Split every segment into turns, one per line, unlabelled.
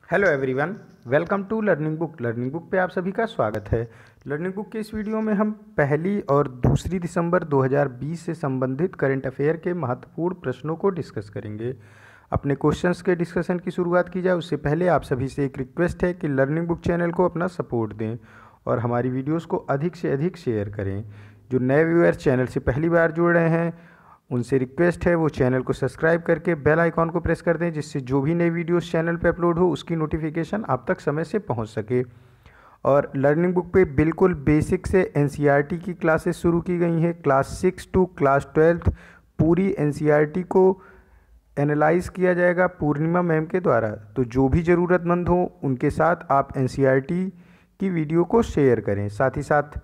Hello everyone, welcome to learning book. Learning book पे आप सभी का स्वागत है। लर्निंग बुक के इस वीडियो में हम पहली और दूसरी दिसंबर 2020 से संबंधित करंट अफेयर के महत्वपूर्ण प्रश्नों को डिस्कस करेंगे। अपने क्वेश्चंस के डिस्कशन की शुरुआत की जाए उससे पहले आप सभी से एक रिक्वेस्ट है कि लर्निंग बुक चैनल को अपना सपोर्ट दें और हमारी वीडियोज़ को अधिक से अधिक शेयर करें। जो नए व्यूअर्स चैनल से पहली बार जुड़ रहे हैं उनसे रिक्वेस्ट है वो चैनल को सब्सक्राइब करके बेल आइकॉन को प्रेस कर दें, जिससे जो भी नई वीडियोस चैनल पे अपलोड हो उसकी नोटिफिकेशन आप तक समय से पहुंच सके। और लर्निंग बुक पे बिल्कुल बेसिक से एनसीईआरटी की क्लासेस शुरू की गई हैं। क्लास 6 टू क्लास 12 पूरी एनसीईआरटी को एनालाइज किया जाएगा पूर्णिमा मैम के द्वारा। तो जो भी ज़रूरतमंद हो उनके साथ आप एनसीईआरटी की वीडियो को शेयर करें। साथ ही साथ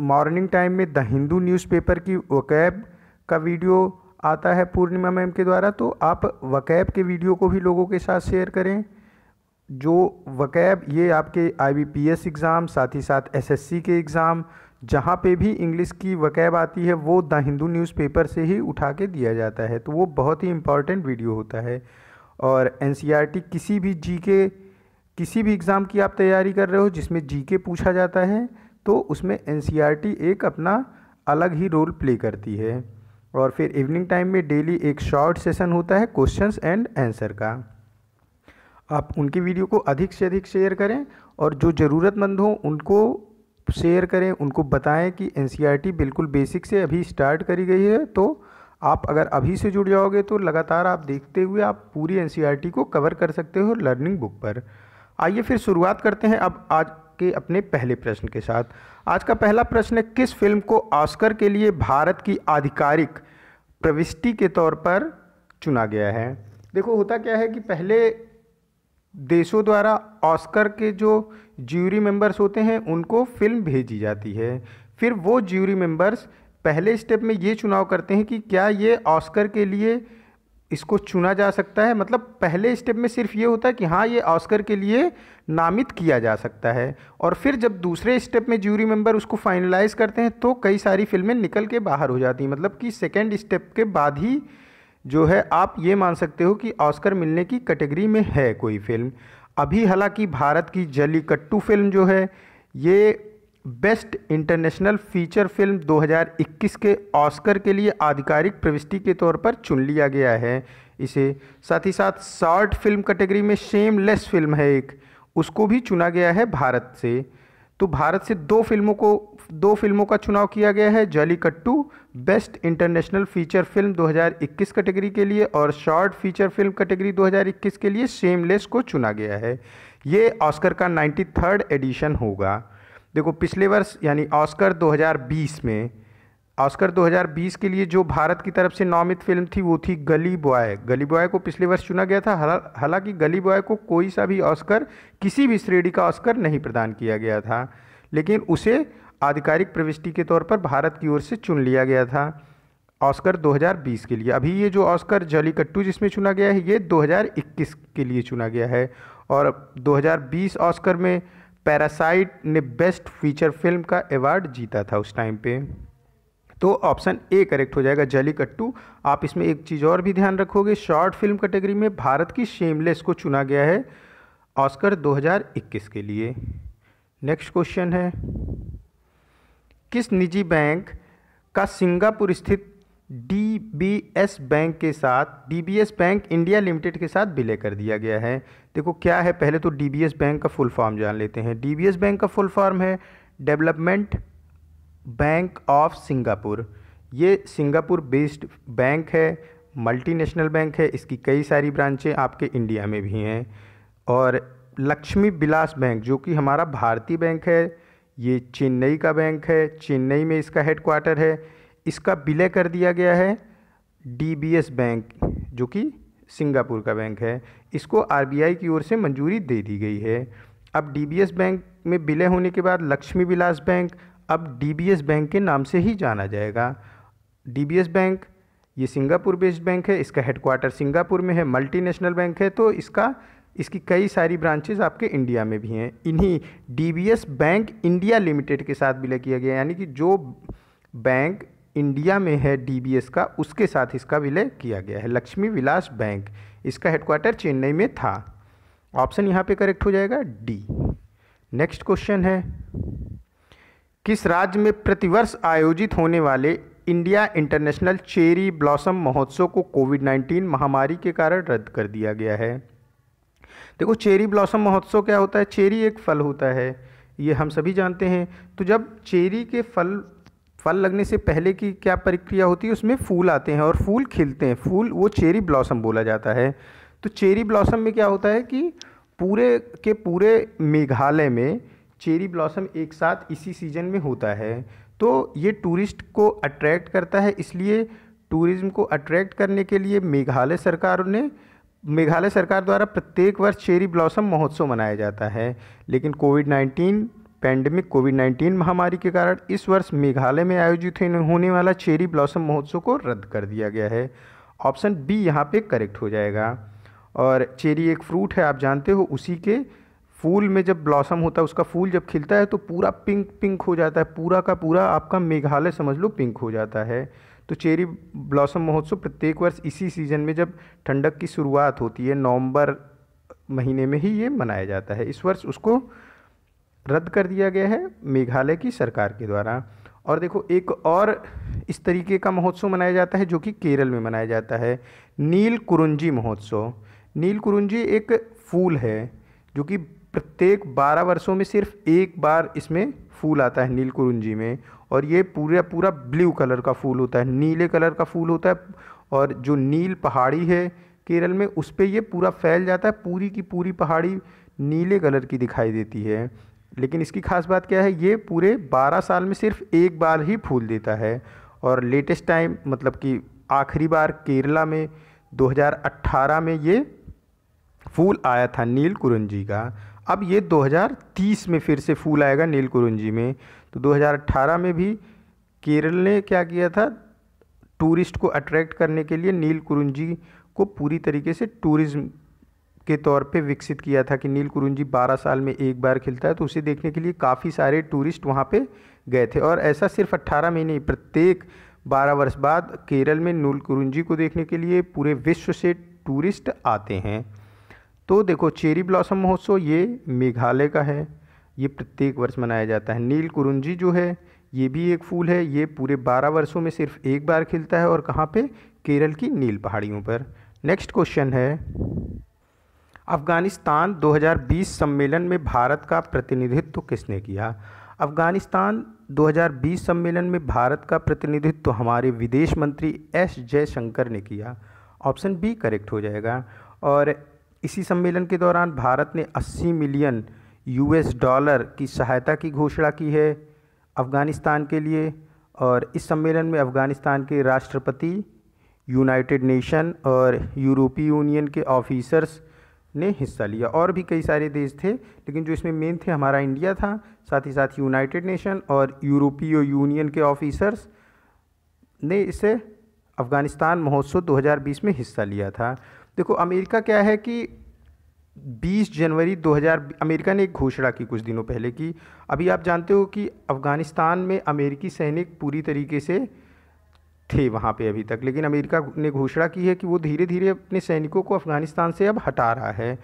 मॉर्निंग टाइम में द हिंदू न्यूज़पेपर की वोकैब का वीडियो आता है पूर्णिमा मैम के द्वारा, तो आप वकैब के वीडियो को भी लोगों के साथ शेयर करें। जो वकैब ये आपके आईबीपीएस एग्ज़ाम, साथ ही साथ एसएससी के एग्ज़ाम, जहाँ पे भी इंग्लिश की वकैब आती है वो द हिंदू न्यूज़पेपर से ही उठा के दिया जाता है, तो वो बहुत ही इम्पॉर्टेंट वीडियो होता है। और एनसीईआरटी किसी भी एग्ज़ाम की आप तैयारी कर रहे हो जिसमें जीके पूछा जाता है तो उसमें एनसीईआरटी एक अपना अलग ही रोल प्ले करती है। और फिर इवनिंग टाइम में डेली एक शॉर्ट सेशन होता है क्वेश्चंस एंड आंसर का। आप उनकी वीडियो को अधिक से अधिक शेयर करें और जो ज़रूरतमंद हो उनको शेयर करें, उनको बताएं कि एनसीईआरटी बिल्कुल बेसिक से अभी स्टार्ट करी गई है। तो आप अगर अभी से जुड़ जाओगे तो लगातार आप देखते हुए आप पूरी एनसीईआरटी को कवर कर सकते हो लर्निंग बुक पर। आइए फिर शुरुआत करते हैं अब आज के अपने पहले प्रश्न के साथ। आज का पहला प्रश्न है, किस फिल्म को ऑस्कर के लिए भारत की आधिकारिक प्रविष्टि के तौर पर चुना गया है। देखो होता क्या है कि पहले देशों द्वारा ऑस्कर के जो ज्यूरी मेंबर्स होते हैं उनको फिल्म भेजी जाती है। फिर वो ज्यूरी मेंबर्स पहले स्टेप में ये चुनाव करते हैं कि क्या ये ऑस्कर के लिए इसको चुना जा सकता है। मतलब पहले स्टेप में सिर्फ ये होता है कि हाँ ये ऑस्कर के लिए नामित किया जा सकता है, और फिर जब दूसरे स्टेप में ज्यूरी मेंबर उसको फाइनलाइज करते हैं तो कई सारी फिल्में निकल के बाहर हो जाती हैं। मतलब कि सेकेंड स्टेप के बाद ही जो है आप ये मान सकते हो कि ऑस्कर मिलने की कैटेगरी में है कोई फिल्म। अभी हालांकि भारत की जल्लीकट्टू फिल्म जो है ये बेस्ट इंटरनेशनल फीचर फिल्म 2021 के ऑस्कर के लिए आधिकारिक प्रविष्टि के तौर पर चुन लिया गया है इसे। साथ ही साथ शॉर्ट फिल्म कैटेगरी में शेमलेस फिल्म है एक, उसको भी चुना गया है भारत से। तो भारत से दो फिल्मों का चुनाव किया गया है, jallikattu best international feature film 2021 category के लिए और शॉर्ट फीचर फिल्म कैटेगरी 2021 के लिए शेमलेस को चुना गया है। ये ऑस्कर का 93rd एडिशन होगा। देखो पिछले वर्ष यानी ऑस्कर 2020 के लिए जो भारत की तरफ से नामित फिल्म थी वो थी गली बॉय। गली बॉय को पिछले वर्ष चुना गया था। हालांकि गली बॉय को कोई सा भी ऑस्कर, किसी भी श्रेणी का ऑस्कर नहीं प्रदान किया गया था, लेकिन उसे आधिकारिक प्रविष्टि के तौर पर भारत की ओर से चुन लिया गया था ऑस्कर 2020 के लिए। अभी ये जो ऑस्कर जल्लीकट्टू जिसमें चुना गया है ये 2021 के लिए चुना गया है। और 2020 ऑस्कर में पैरासाइट ने बेस्ट फीचर फिल्म का अवार्ड जीता था उस टाइम पे। तो ऑप्शन ए करेक्ट हो जाएगा, जल्लीकट्टू। आप इसमें एक चीज़ और भी ध्यान रखोगे, शॉर्ट फिल्म कैटेगरी में भारत की शेमलेस को चुना गया है ऑस्कर 2021 के लिए। नेक्स्ट क्वेश्चन है, किस निजी बैंक का सिंगापुर स्थित डीबीएस बैंक इंडिया लिमिटेड के साथ विलय कर दिया गया है। देखो क्या है, पहले तो डीबीएस बैंक का फुल फॉर्म जान लेते हैं। डीबीएस बैंक का फुल फॉर्म है डेवलपमेंट बैंक ऑफ सिंगापुर। ये सिंगापुर बेस्ड बैंक है, मल्टीनेशनल बैंक है, इसकी कई सारी ब्रांचें आपके इंडिया में भी हैं। और लक्ष्मी विलास बैंक जो कि हमारा भारतीय बैंक है, ये चेन्नई का बैंक है, चेन्नई में इसका हेडक्वार्टर है। इसका विलय कर दिया गया है डीबीएस बैंक जो कि सिंगापुर का बैंक है। इसको आरबीआई की ओर से मंजूरी दे दी गई है। अब डीबीएस बैंक में विलय होने के बाद लक्ष्मी विलास बैंक अब डीबीएस बैंक के नाम से ही जाना जाएगा। डीबीएस बैंक ये सिंगापुर बेस्ड बैंक है, इसका हेडक्वार्टर सिंगापुर में है, मल्टीनेशनल बैंक है, तो इसकी कई सारी ब्रांचेस आपके इंडिया में भी हैं। इन्हीं डीबीएस बैंक इंडिया लिमिटेड के साथ विलय किया गया, यानी कि जो बैंक इंडिया में है डीबीएस का उसके साथ इसका विलय किया गया है। लक्ष्मी विलास बैंक, इसका हेडक्वार्टर चेन्नई में था। ऑप्शन यहाँ पे करेक्ट हो जाएगा डी। नेक्स्ट क्वेश्चन है, किस राज्य में प्रतिवर्ष आयोजित होने वाले इंडिया इंटरनेशनल चेरी ब्लॉसम महोत्सव को कोविड-19 महामारी के कारण रद्द कर दिया गया है? देखो, चेरी ब्लॉसम महोत्सव क्या होता है? चेरी एक फल होता है, ये हम सभी जानते हैं। तो जब चेरी के फल लगने से पहले की क्या प्रक्रिया होती है, उसमें फूल आते हैं और फूल खिलते हैं, फूल वो चेरी ब्लॉसम बोला जाता है। तो चेरी ब्लॉसम में क्या होता है कि पूरे के पूरे मेघालय में चेरी ब्लॉसम एक साथ इसी सीजन में होता है। तो ये टूरिस्ट को अट्रैक्ट करता है, इसलिए टूरिज्म को अट्रैक्ट करने के लिए मेघालय सरकार द्वारा प्रत्येक वर्ष चेरी ब्लॉसम महोत्सव मनाया जाता है। लेकिन कोविड-19 महामारी के कारण इस वर्ष मेघालय में आयोजित होने वाला चेरी ब्लॉसम महोत्सव को रद्द कर दिया गया है। ऑप्शन बी यहाँ पे करेक्ट हो जाएगा। और चेरी एक फ्रूट है, आप जानते हो, उसी के फूल में जब ब्लॉसम होता है, उसका फूल जब खिलता है तो पूरा पिंक हो जाता है, पूरा का पूरा आपका मेघालय समझ लो पिंक हो जाता है। तो चेरी ब्लॉसम महोत्सव प्रत्येक वर्ष इसी सीज़न में जब ठंडक की शुरुआत होती है, नवंबर महीने में ही ये मनाया जाता है। इस वर्ष उसको रद्द कर दिया गया है मेघालय की सरकार के द्वारा। और देखो, एक और इस तरीके का महोत्सव मनाया जाता है जो कि केरल में मनाया जाता है, नीलकुरुंजी महोत्सव। नीलकुरुंजी एक फूल है जो कि प्रत्येक 12 वर्षों में सिर्फ एक बार इसमें फूल आता है नीलकुरुंजी में, और ये पूरा ब्लू कलर का फूल होता है, नीले कलर का फूल होता है। और जो नील पहाड़ी है केरल में, उस पर ये पूरा फैल जाता है, पूरी की पूरी पहाड़ी नीले कलर की दिखाई देती है। लेकिन इसकी खास बात क्या है, ये पूरे 12 साल में सिर्फ एक बार ही फूल देता है। और लेटेस्ट टाइम मतलब कि आखिरी बार केरला में 2018 में ये फूल आया था नीलकुरुंजी का। अब ये 2030 में फिर से फूल आएगा नीलकुरुंजी में। तो 2018 में भी केरल ने क्या किया था, टूरिस्ट को अट्रैक्ट करने के लिए नीलकुरुंजी को पूरी तरीके से टूरिज्म के तौर पे विकसित किया था कि नीलकुरुंजी 12 साल में एक बार खिलता है। तो उसे देखने के लिए काफ़ी सारे टूरिस्ट वहाँ पे गए थे। और ऐसा सिर्फ 18 में नहीं, प्रत्येक 12 वर्ष बाद केरल में नीलकुरुंजी को देखने के लिए पूरे विश्व से टूरिस्ट आते हैं। तो देखो, चेरी ब्लॉसम महोत्सव ये मेघालय का है, ये प्रत्येक वर्ष मनाया जाता है। नीलकुरुंजी जो है ये भी एक फूल है, ये पूरे 12 वर्षों में सिर्फ एक बार खिलता है, और कहाँ पे? केरल की नील पहाड़ियों पर। नेक्स्ट क्वेश्चन है, अफ़गानिस्तान 2020 सम्मेलन में भारत का प्रतिनिधित्व किसने किया? अफ़गानिस्तान 2020 सम्मेलन में भारत का प्रतिनिधित्व हमारे विदेश मंत्री एस जयशंकर ने किया। ऑप्शन बी करेक्ट हो जाएगा। और इसी सम्मेलन के दौरान भारत ने 80 मिलियन US डॉलर की सहायता की घोषणा की है अफ़गानिस्तान के लिए। और इस सम्मेलन में अफ़गानिस्तान के राष्ट्रपति, यूनाइटेड नेशन और यूरोपीय यूनियन के ऑफिसर्स ने हिस्सा लिया। और भी कई सारे देश थे, लेकिन जो इसमें मेन थे हमारा इंडिया था, साथ ही साथ यूनाइटेड नेशन और यूरोपीय यूनियन के ऑफिसर्स ने इसे अफ़गानिस्तान महोत्सव 2020 में हिस्सा लिया था। देखो, अमेरिका क्या है कि 20 जनवरी 2000 अमेरिका ने एक घोषणा की कुछ दिनों पहले की, अभी आप जानते हो कि अफ़गानिस्तान में अमेरिकी सैनिक पूरी तरीके से थे वहाँ पे अभी तक, लेकिन अमेरिका ने घोषणा की है कि वो धीरे धीरे अपने सैनिकों को अफ़गानिस्तान से अब हटा रहा है।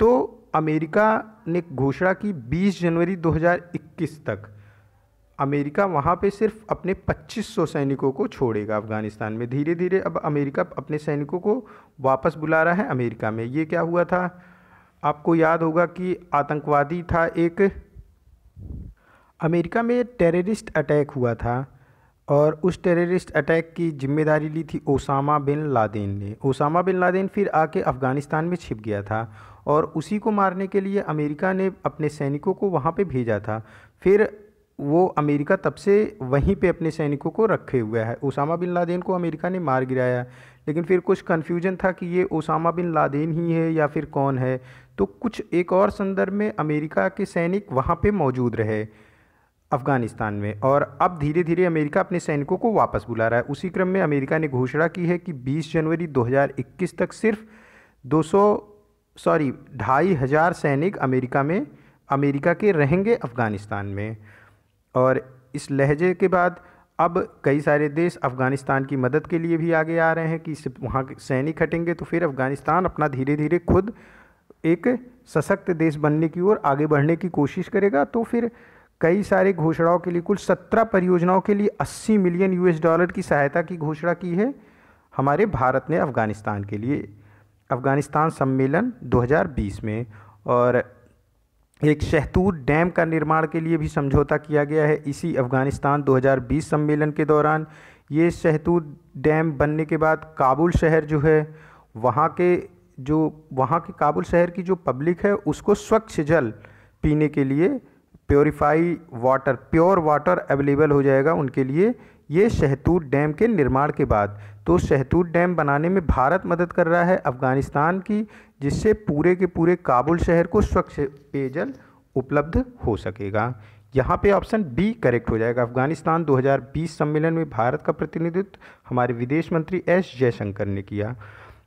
तो अमेरिका ने घोषणा की 20 जनवरी 2021 तक अमेरिका वहाँ पे सिर्फ अपने 2500 सैनिकों को छोड़ेगा अफ़गानिस्तान में। धीरे धीरे अब अमेरिका अपने सैनिकों को वापस बुला रहा है अमेरिका में। ये क्या हुआ था, आपको याद होगा कि आतंकवादी था एक, अमेरिका में टेररिस्ट अटैक हुआ था, और उस टेररिस्ट अटैक की जिम्मेदारी ली थी ओसामा बिन लादेन ने। ओसामा बिन लादेन फिर आके अफ़गानिस्तान में छिप गया था, और उसी को मारने के लिए अमेरिका ने अपने सैनिकों को वहाँ पे भेजा था। फिर वो अमेरिका तब से वहीं पे अपने सैनिकों को रखे हुआ है। ओसामा बिन लादेन को अमेरिका ने मार गिराया, लेकिन फिर कुछ कन्फ्यूजन था कि ये ओसामा बिन लादेन ही है या फिर कौन है। तो कुछ एक और संदर्भ में अमेरिका के सैनिक वहाँ पे मौजूद रहे अफ़गानिस्तान में, और अब धीरे धीरे अमेरिका अपने सैनिकों को वापस बुला रहा है। उसी क्रम में अमेरिका ने घोषणा की है कि 20 जनवरी 2021 तक सिर्फ 2,500 सैनिक अमेरिका के रहेंगे अफ़गानिस्तान में। और इस लहजे के बाद अब कई सारे देश अफ़गानिस्तान की मदद के लिए भी आगे आ रहे हैं कि वहाँ के सैनिक हटेंगे तो फिर अफ़गानिस्तान अपना धीरे धीरे खुद एक सशक्त देश बनने की ओर आगे बढ़ने की कोशिश करेगा। तो फिर कई सारे घोषणाओं के लिए कुल 17 परियोजनाओं के लिए 80 मिलियन US$ की सहायता की घोषणा की है हमारे भारत ने अफ़गानिस्तान के लिए, अफ़गानिस्तान सम्मेलन 2020 में। और एक शहतूत डैम का निर्माण के लिए भी समझौता किया गया है इसी अफ़गानिस्तान 2020 सम्मेलन के दौरान। ये शहतूत डैम बनने के बाद काबुल शहर जो है, वहाँ के काबुल शहर की जो पब्लिक है उसको स्वच्छ जल पीने के लिए प्योर वाटर अवेलेबल हो जाएगा उनके लिए, ये शहतूत डैम के निर्माण के बाद। तो शहतूत डैम बनाने में भारत मदद कर रहा है अफ़गानिस्तान की, जिससे पूरे के पूरे काबुल शहर को स्वच्छ पेयजल उपलब्ध हो सकेगा। यहाँ पे ऑप्शन बी करेक्ट हो जाएगा। अफ़गानिस्तान 2020 सम्मेलन में भारत का प्रतिनिधित्व हमारे विदेश मंत्री एस जयशंकर ने किया।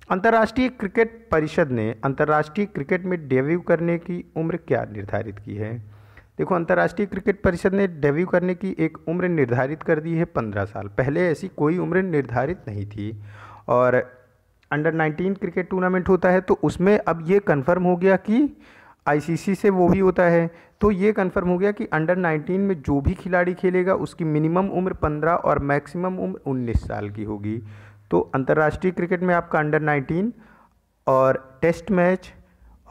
अंतर्राष्ट्रीय क्रिकेट परिषद ने अंतर्राष्ट्रीय क्रिकेट में डेब्यू करने की उम्र क्या निर्धारित की है? देखो, अंतर्राष्ट्रीय क्रिकेट परिषद ने डेब्यू करने की एक उम्र निर्धारित कर दी है 15 साल। पहले ऐसी कोई उम्र निर्धारित नहीं थी। और अंडर 19 क्रिकेट टूर्नामेंट होता है तो उसमें अब ये कन्फर्म हो गया कि ICC से वो भी होता है, तो ये कन्फर्म हो गया कि अंडर 19 में जो भी खिलाड़ी खेलेगा उसकी मिनिमम उम्र 15 और मैक्सिमम उम्र 19 साल की होगी। तो अंतर्राष्ट्रीय क्रिकेट में आपका अंडर 19 और टेस्ट मैच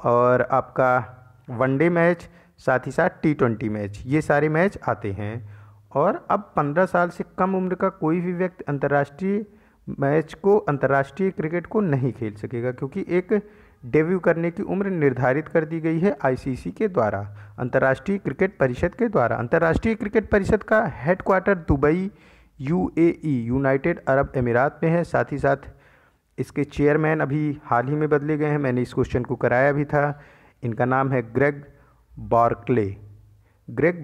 और आपका वनडे मैच, साथ ही साथ T20 मैच, ये सारे मैच आते हैं। और अब 15 साल से कम उम्र का कोई भी व्यक्ति अंतर्राष्ट्रीय क्रिकेट को नहीं खेल सकेगा, क्योंकि एक डेब्यू करने की उम्र निर्धारित कर दी गई है ICC के द्वारा, अंतर्राष्ट्रीय क्रिकेट परिषद के द्वारा। अंतर्राष्ट्रीय क्रिकेट परिषद का headquarter Dubai UAE United Arab अमीरात में है। साथ ही साथ इसके चेयरमैन अभी हाल ही में बदले गए हैं, मैंने इस क्वेश्चन को कराया भी था। इनका नाम है ग्रेग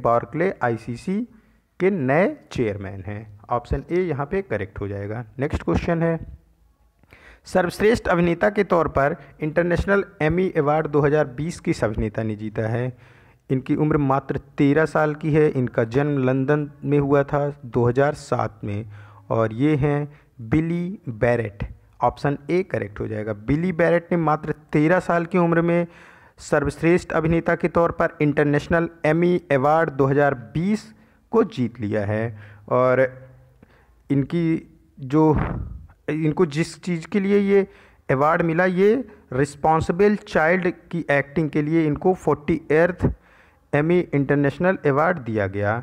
बार्कले ICC के नए चेयरमैन हैं। ऑप्शन ए यहाँ पे करेक्ट हो जाएगा। नेक्स्ट क्वेश्चन है, सर्वश्रेष्ठ अभिनेता के तौर पर इंटरनेशनल एमी अवार्ड 2020 किस अभिनेता ने जीता है? इनकी उम्र मात्र 13 साल की है। इनका जन्म लंदन में हुआ था 2007 में और ये हैं बिली बैरेट। ऑप्शन ए करेक्ट हो जाएगा। बिली बैरेट ने मात्र 13 साल की उम्र में सर्वश्रेष्ठ अभिनेता के तौर पर इंटरनेशनल एमी अवार्ड 2020 को जीत लिया है। और इनको जिस चीज़ के लिए ये अवार्ड मिला, ये रिस्पॉन्सिबल चाइल्ड की एक्टिंग के लिए इनको 48th एमी इंटरनेशनल अवार्ड दिया गया।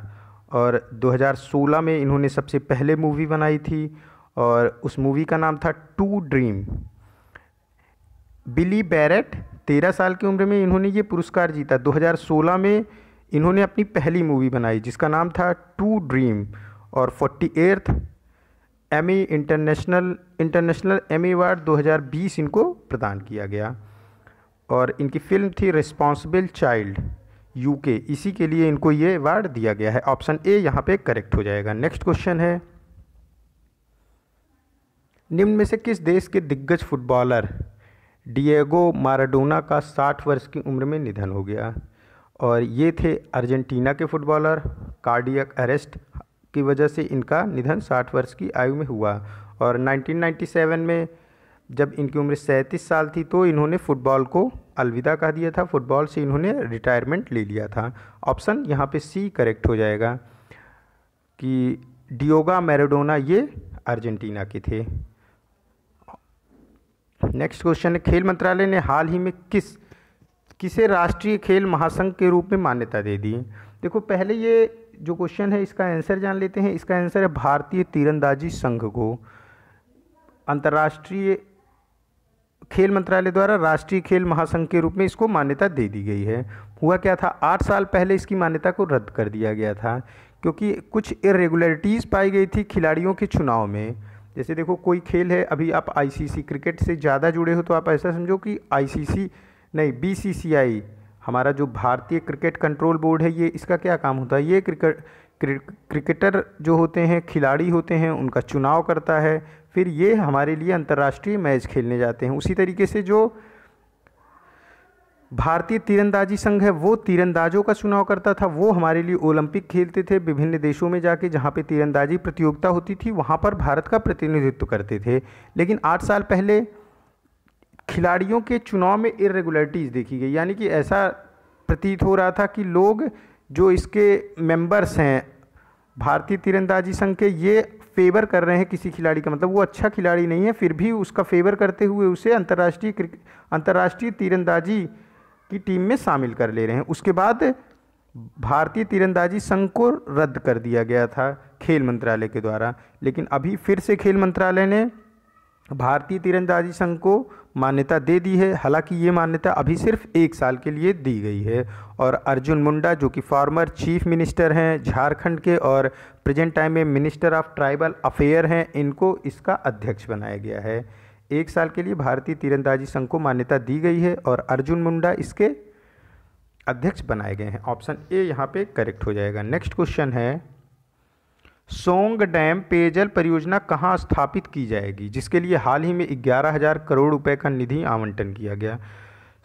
और 2016 में इन्होंने सबसे पहले मूवी बनाई थी और उस मूवी का नाम था टू ड्रीम। बिली बैरेट 13 साल की उम्र में इन्होंने ये पुरस्कार जीता। 2016 में इन्होंने अपनी पहली मूवी बनाई जिसका नाम था टू ड्रीम और 48th Amy international Emmy award 2020 इनको प्रदान किया गया। और इनकी फिल्म थी रिस्पॉन्सिबल चाइल्ड UK, इसी के लिए इनको ये अवार्ड दिया गया है। ऑप्शन ए यहाँ पे करेक्ट हो जाएगा। नेक्स्ट क्वेश्चन है, निम्न में से किस देश के दिग्गज फुटबॉलर डिएगो माराडोना का 60 वर्ष की उम्र में निधन हो गया? और ये थे अर्जेंटीना के फुटबॉलर। कार्डियक अरेस्ट की वजह से इनका निधन 60 वर्ष की आयु में हुआ। और 1997 में जब इनकी उम्र 37 साल थी तो इन्होंने फुटबॉल को अलविदा कह दिया था, फुटबॉल से इन्होंने रिटायरमेंट ले लिया था। ऑप्शन यहाँ पे सी करेक्ट हो जाएगा कि डिएगो मैराडोना ये अर्जेंटीना के थे। नेक्स्ट क्वेश्चन है, खेल मंत्रालय ने हाल ही में किसे राष्ट्रीय खेल महासंघ के रूप में मान्यता दे दी? देखो, पहले ये जो क्वेश्चन है इसका आंसर जान लेते हैं। इसका आंसर है भारतीय तीरंदाजी संघ को अंतर्राष्ट्रीय खेल मंत्रालय द्वारा राष्ट्रीय खेल महासंघ के रूप में इसको मान्यता दे दी गई है। हुआ क्या था, 8 साल पहले इसकी मान्यता को रद्द कर दिया गया था क्योंकि कुछ इरेगुलरिटीज़ पाई गई थी खिलाड़ियों के चुनाव में। जैसे देखो, कोई खेल है, अभी आप ICC क्रिकेट से ज़्यादा जुड़े हो तो आप ऐसा समझो कि BCCI हमारा जो भारतीय क्रिकेट कंट्रोल बोर्ड है, ये इसका क्या काम होता है, ये क्रिकेटर जो होते हैं, खिलाड़ी होते हैं, उनका चुनाव करता है, फिर ये हमारे लिए अंतर्राष्ट्रीय मैच खेलने जाते हैं। उसी तरीके से जो भारतीय तीरंदाजी संघ है वो तीरंदाजों का चुनाव करता था, वो हमारे लिए ओलंपिक खेलते थे, विभिन्न देशों में जाके जहाँ पे तीरंदाजी प्रतियोगिता होती थी वहाँ पर भारत का प्रतिनिधित्व करते थे। लेकिन 8 साल पहले खिलाड़ियों के चुनाव में इरेगुलरिटीज़ देखी गई, यानी कि ऐसा प्रतीत हो रहा था कि लोग जो इसके मेंबर्स हैं भारतीय तीरंदाजी संघ के, ये फेवर कर रहे हैं किसी खिलाड़ी का, मतलब वो अच्छा खिलाड़ी नहीं है फिर भी उसका फेवर करते हुए उसे अंतर्राष्ट्रीय तीरंदाजी की टीम में शामिल कर ले रहे हैं। उसके बाद भारतीय तीरंदाजी संघ को रद्द कर दिया गया था खेल मंत्रालय के द्वारा, लेकिन अभी फिर से खेल मंत्रालय ने भारतीय तीरंदाजी संघ को मान्यता दे दी है। हालांकि ये मान्यता अभी सिर्फ 1 साल के लिए दी गई है और अर्जुन मुंडा जो कि फॉर्मर चीफ मिनिस्टर हैं झारखंड के और प्रेजेंट टाइम में मिनिस्टर ऑफ ट्राइबल अफेयर हैं, इनको इसका अध्यक्ष बनाया गया है। 1 साल के लिए भारतीय तीरंदाजी संघ को मान्यता दी गई है और अर्जुन मुंडा इसके अध्यक्ष बनाए गए हैं। ऑप्शन ए यहाँ पे करेक्ट हो जाएगा। नेक्स्ट क्वेश्चन है, सोंग डैम पेयजल परियोजना कहाँ स्थापित की जाएगी, जिसके लिए हाल ही में 11,000 करोड़ रुपए का निधि आवंटन किया गया।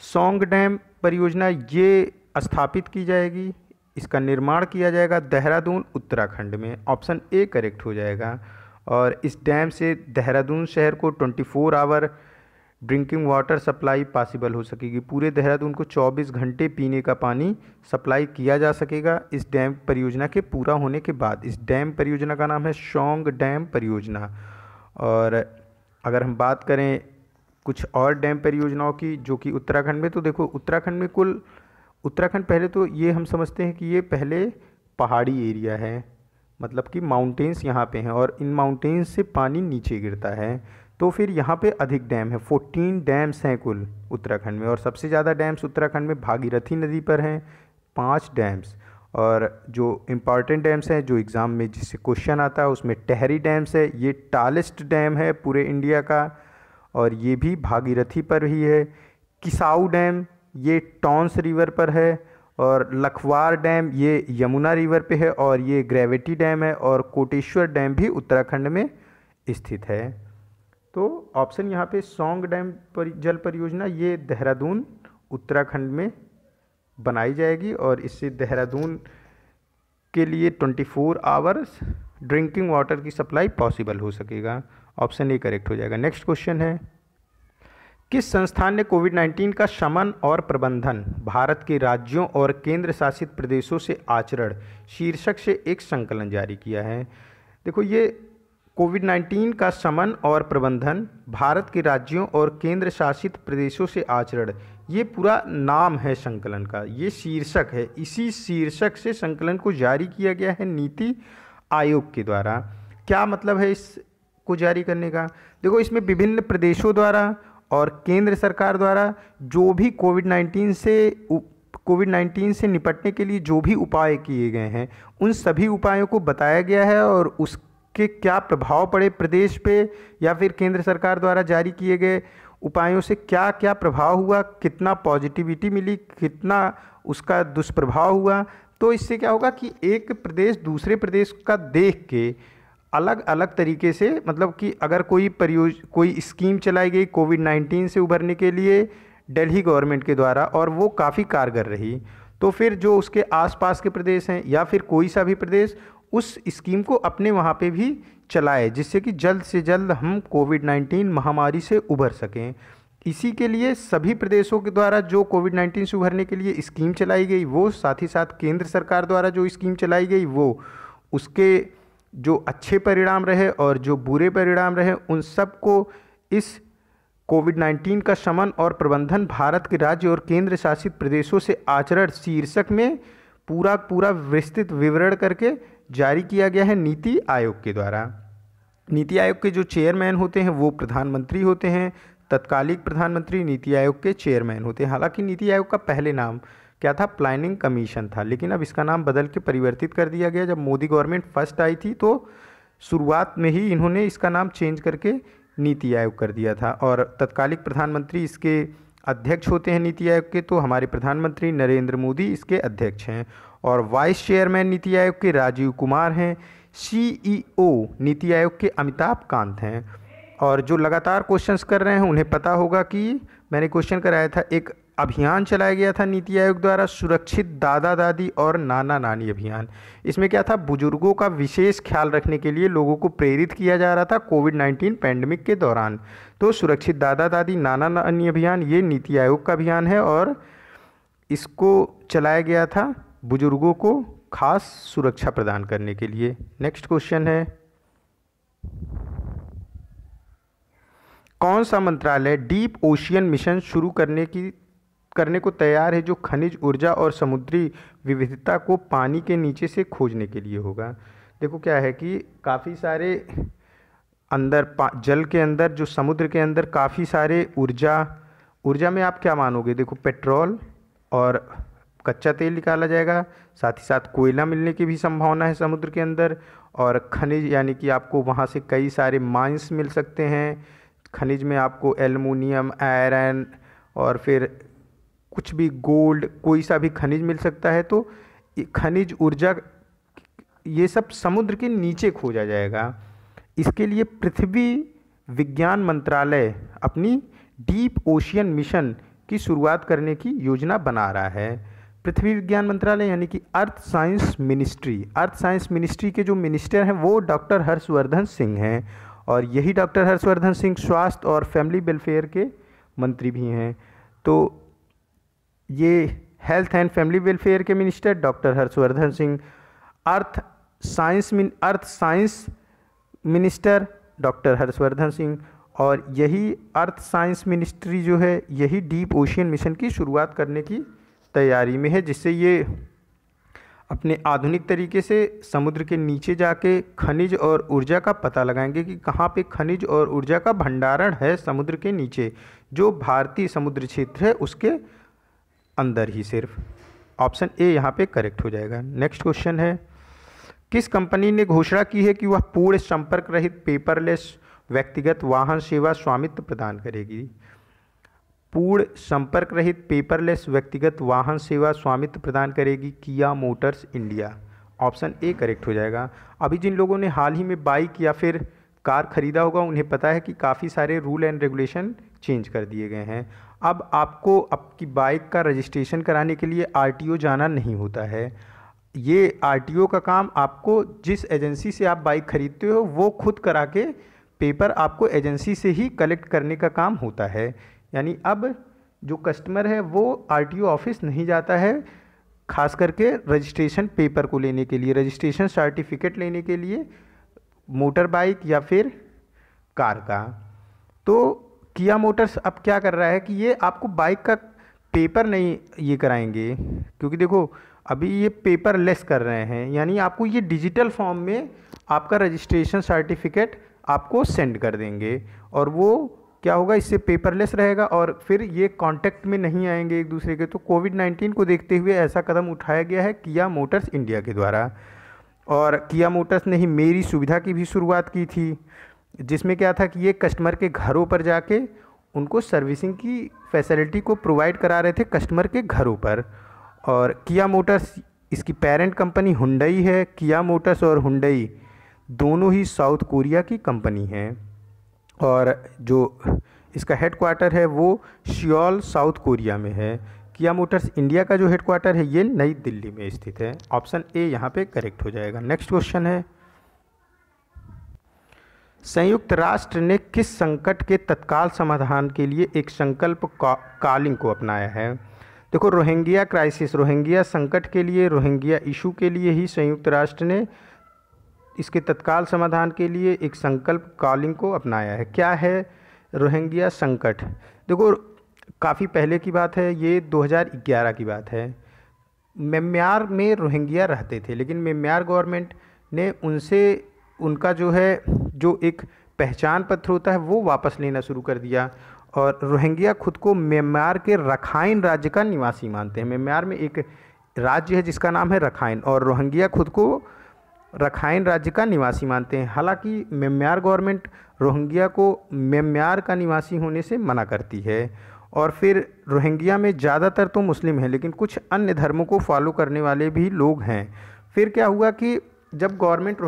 सोंग डैम परियोजना ये स्थापित की जाएगी, इसका निर्माण किया जाएगा देहरादून उत्तराखंड में। ऑप्शन ए करेक्ट हो जाएगा। और इस डैम से देहरादून शहर को 24 hour drinking water supply possible हो सकेगी। पूरे देहरादून को 24 घंटे पीने का पानी सप्लाई किया जा सकेगा इस डैम परियोजना के पूरा होने के बाद। इस डैम परियोजना का नाम है सोंग डैम परियोजना। और अगर हम बात करें कुछ और डैम परियोजनाओं की जो कि उत्तराखंड में, तो देखो उत्तराखंड में उत्तराखंड पहले तो ये हम समझते हैं कि ये पहले पहाड़ी एरिया है, मतलब कि माउंटेन्स यहाँ पे हैं और इन माउंटेन्स से पानी नीचे गिरता है, तो फिर यहाँ पे अधिक डैम है। 14 डैम्स हैं कुल उत्तराखंड में और सबसे ज़्यादा डैम्स उत्तराखंड में भागीरथी नदी पर हैं 5 डैम्स। और जो इम्पॉर्टेंट डैम्स हैं जो एग्ज़ाम में जिससे क्वेश्चन आता है उसमें टेहरी डैम्स है, ये टालेस्ट डैम है पूरे इंडिया का और ये भी भागीरथी पर ही है। किसाऊ डैम ये टॉन्स रिवर पर है और लखवार डैम ये यमुना रिवर पे है और ये ग्रेविटी डैम है और कोटेश्वर डैम भी उत्तराखंड में स्थित है। तो ऑप्शन यहाँ पे सोंग डैम जल परियोजना ये देहरादून उत्तराखंड में बनाई जाएगी और इससे देहरादून के लिए 24 आवर्स ड्रिंकिंग वाटर की सप्लाई पॉसिबल हो सकेगा। ऑप्शन ए करेक्ट हो जाएगा। नेक्स्ट क्वेश्चन है, किस संस्थान ने कोविड-19 का शमन और प्रबंधन भारत के राज्यों और केंद्र शासित प्रदेशों से आचरण शीर्षक से एक संकलन जारी किया है। देखो ये कोविड-19 का शमन और प्रबंधन भारत के राज्यों और केंद्र शासित प्रदेशों से आचरण, ये पूरा नाम है संकलन का, ये शीर्षक है। इसी शीर्षक से संकलन को जारी किया गया है नीति आयोग के द्वारा। क्या मतलब है इसको जारी करने का? देखो इसमें विभिन्न प्रदेशों द्वारा और केंद्र सरकार द्वारा जो भी कोविड-19 से निपटने के लिए जो भी उपाय किए गए हैं उन सभी उपायों को बताया गया है और उसके क्या प्रभाव पड़े प्रदेश पे या फिर केंद्र सरकार द्वारा जारी किए गए उपायों से क्या क्या प्रभाव हुआ, कितना पॉजिटिविटी मिली, कितना उसका दुष्प्रभाव हुआ। तो इससे क्या होगा कि एक प्रदेश दूसरे प्रदेश का देख के अलग अलग तरीके से, मतलब कि अगर कोई स्कीम चलाई गई कोविड-19 से उभरने के लिए दिल्ली गवर्नमेंट के द्वारा और वो काफ़ी कारगर रही, तो फिर जो उसके आसपास के प्रदेश हैं या फिर कोई सा भी प्रदेश उस स्कीम को अपने वहाँ पे भी चलाए, जिससे कि जल्द से जल्द हम कोविड-19 महामारी से उभर सकें। इसी के लिए सभी प्रदेशों के द्वारा जो कोविड-19 से उभरने के लिए स्कीम चलाई गई वो, साथ ही साथ केंद्र सरकार द्वारा जो स्कीम चलाई गई वो, उसके जो अच्छे परिणाम रहे और जो बुरे परिणाम रहे उन सब को इस कोविड-19 का शमन और प्रबंधन भारत के राज्य और केंद्र शासित प्रदेशों से आचरण शीर्षक में पूरा विस्तृत विवरण करके जारी किया गया है नीति आयोग के द्वारा। नीति आयोग के जो चेयरमैन होते हैं वो प्रधानमंत्री होते हैं, तत्कालिक प्रधानमंत्री नीति आयोग के चेयरमैन होते हैं। हालांकि नीति आयोग का पहले नाम क्या था, प्लानिंग कमीशन था, लेकिन अब इसका नाम बदल के परिवर्तित कर दिया गया। जब मोदी गवर्नमेंट फर्स्ट आई थी तो शुरुआत में ही इन्होंने इसका नाम चेंज करके नीति आयोग कर दिया था और तत्कालिक प्रधानमंत्री इसके अध्यक्ष होते हैं नीति आयोग के। तो हमारे प्रधानमंत्री नरेंद्र मोदी इसके अध्यक्ष हैं और वाइस चेयरमैन नीति आयोग के राजीव कुमार हैं। CEO नीति आयोग के अमिताभ कांत हैं। और जो लगातार क्वेश्चंस कर रहे हैं उन्हें पता होगा कि मैंने क्वेश्चन कराया था, एक अभियान चलाया गया था नीति आयोग द्वारा, सुरक्षित दादा दादी और नाना नानी अभियान। इसमें क्या था, बुजुर्गों का विशेष ख्याल रखने के लिए लोगों को प्रेरित किया जा रहा था कोविड-19 पैंडमिक के दौरान। तो सुरक्षित दादा दादी नाना नानी अभियान ये नीति आयोग का अभियान है और इसको चलाया गया था बुजुर्गों को खास सुरक्षा प्रदान करने के लिए। नेक्स्ट क्वेश्चन है, कौन सा मंत्रालय डीप ओशियन मिशन शुरू करने को तैयार है जो खनिज ऊर्जा और समुद्री विविधता को पानी के नीचे से खोजने के लिए होगा। देखो क्या है कि काफ़ी सारे अंदर जल के अंदर, जो समुद्र के अंदर काफ़ी सारे ऊर्जा में आप क्या मानोगे, देखो पेट्रोल और कच्चा तेल निकाला जाएगा, साथ ही साथ कोयला मिलने की भी संभावना है समुद्र के अंदर, और खनिज यानी कि आपको वहाँ से कई सारे माइंस मिल सकते हैं। खनिज में आपको एल्युमिनियम, आयरन और फिर कुछ भी गोल्ड, कोई सा भी खनिज मिल सकता है। तो खनिज ऊर्जा ये सब समुद्र के नीचे खोजा जाएगा। इसके लिए पृथ्वी विज्ञान मंत्रालय अपनी डीप ओशियन मिशन की शुरुआत करने की योजना बना रहा है। पृथ्वी विज्ञान मंत्रालय यानी कि अर्थ साइंस मिनिस्ट्री के जो मिनिस्टर हैं वो डॉक्टर हर्षवर्धन सिंह हैं, और यही डॉक्टर हर्षवर्धन सिंह स्वास्थ्य और फैमिली वेलफेयर के मंत्री भी हैं। तो ये हेल्थ एंड फैमिली वेलफेयर के minister doctor Harshvardhan Singh, earth science minister doctor Harshvardhan Singh, और यही अर्थ साइंस मिनिस्ट्री जो है यही डीप ओशियन मिशन की शुरुआत करने की तैयारी में है, जिससे ये अपने आधुनिक तरीके से समुद्र के नीचे जाके खनिज और ऊर्जा का पता लगाएंगे कि कहाँ पे खनिज और ऊर्जा का भंडारण है समुद्र के नीचे, जो भारतीय समुद्र क्षेत्र है उसके अंदर ही सिर्फ। ऑप्शन ए यहाँ पे करेक्ट हो जाएगा। नेक्स्ट क्वेश्चन है, किस कंपनी ने घोषणा की है कि वह पूर्ण संपर्क रहित पेपरलेस व्यक्तिगत वाहन सेवा स्वामित्व प्रदान करेगी। पूर्ण संपर्क रहित पेपरलेस व्यक्तिगत वाहन सेवा स्वामित्व प्रदान करेगी किया Motors India. Option A correct हो जाएगा। अभी जिन लोगों ने हाल ही में बाइक या फिर कार खरीदा होगा उन्हें पता है कि काफ़ी सारे रूल एंड रेगुलेशन चेंज कर दिए गए हैं। अब आपको आपकी बाइक का रजिस्ट्रेशन कराने के लिए आरटीओ जाना नहीं होता है। ये आरटीओ का काम आपको जिस एजेंसी से आप बाइक खरीदते हो वो खुद करा के पेपर आपको एजेंसी से ही कलेक्ट करने का काम होता है। यानी अब जो कस्टमर है वो आरटीओ ऑफिस नहीं जाता है, खास करके रजिस्ट्रेशन पेपर को लेने के लिए, रजिस्ट्रेशन सर्टिफिकेट लेने के लिए मोटर बाइक या फिर कार का। तो किया मोटर्स अब क्या कर रहा है कि ये आपको बाइक का पेपर नहीं ये कराएंगे, क्योंकि देखो अभी ये पेपरलेस कर रहे हैं, यानी आपको ये डिजिटल फॉर्म में आपका रजिस्ट्रेशन सर्टिफिकेट आपको सेंड कर देंगे, और वो क्या होगा, इससे पेपरलेस रहेगा और फिर ये कांटेक्ट में नहीं आएंगे एक दूसरे के। तो कोविड-19 को देखते हुए ऐसा कदम उठाया गया है किया मोटर्स इंडिया के द्वारा। और किया मोटर्स ने ही मेरी सुविधा की भी शुरुआत की थी, जिसमें क्या था कि ये कस्टमर के घरों पर जाके उनको सर्विसिंग की फैसिलिटी को प्रोवाइड करा रहे थे कस्टमर के घरों पर। और किया मोटर्स, इसकी पेरेंट कंपनी हुंडई है। किया मोटर्स और हुंडई दोनों ही साउथ कोरिया की कंपनी हैं, और जो इसका हेडक्वार्टर है वो सियोल साउथ कोरिया में है। किया मोटर्स इंडिया का जो हेडक्वार्टर है ये नई दिल्ली में स्थित है। ऑप्शन ए यहाँ पे करेक्ट हो जाएगा। नेक्स्ट क्वेश्चन है, संयुक्त राष्ट्र ने किस संकट के तत्काल समाधान के लिए एक संकल्प कालिंग को अपनाया है। देखो रोहिंग्या क्राइसिस, रोहिंग्या संकट के लिए, रोहिंग्या इशू के लिए ही संयुक्त राष्ट्र ने इसके तत्काल समाधान के लिए एक संकल्प कॉलिंग को अपनाया है। क्या है रोहिंग्या संकट? देखो काफ़ी पहले की बात है, ये 2011 की बात है। म्यांमार में रोहिंग्या रहते थे, लेकिन म्यांमार गवर्नमेंट ने उनसे उनका जो है जो एक पहचान पत्र होता है वो वापस लेना शुरू कर दिया, और रोहिंग्या खुद को म्यांमार के रखाइन राज्य का निवासी मानते हैं। म्यांमार में एक राज्य है जिसका नाम है रखाइन, और रोहिंग्या खुद को रखाइन राज्य का निवासी मानते हैं। हालांकि म्यांमार गवर्नमेंट रोहिंग्या को म्यांमार का निवासी होने से मना करती है, और फिर रोहिंग्या में ज़्यादातर तो मुस्लिम हैं, लेकिन कुछ अन्य धर्मों को फॉलो करने वाले भी लोग हैं। फिर क्या हुआ कि जब गवर्नमेंट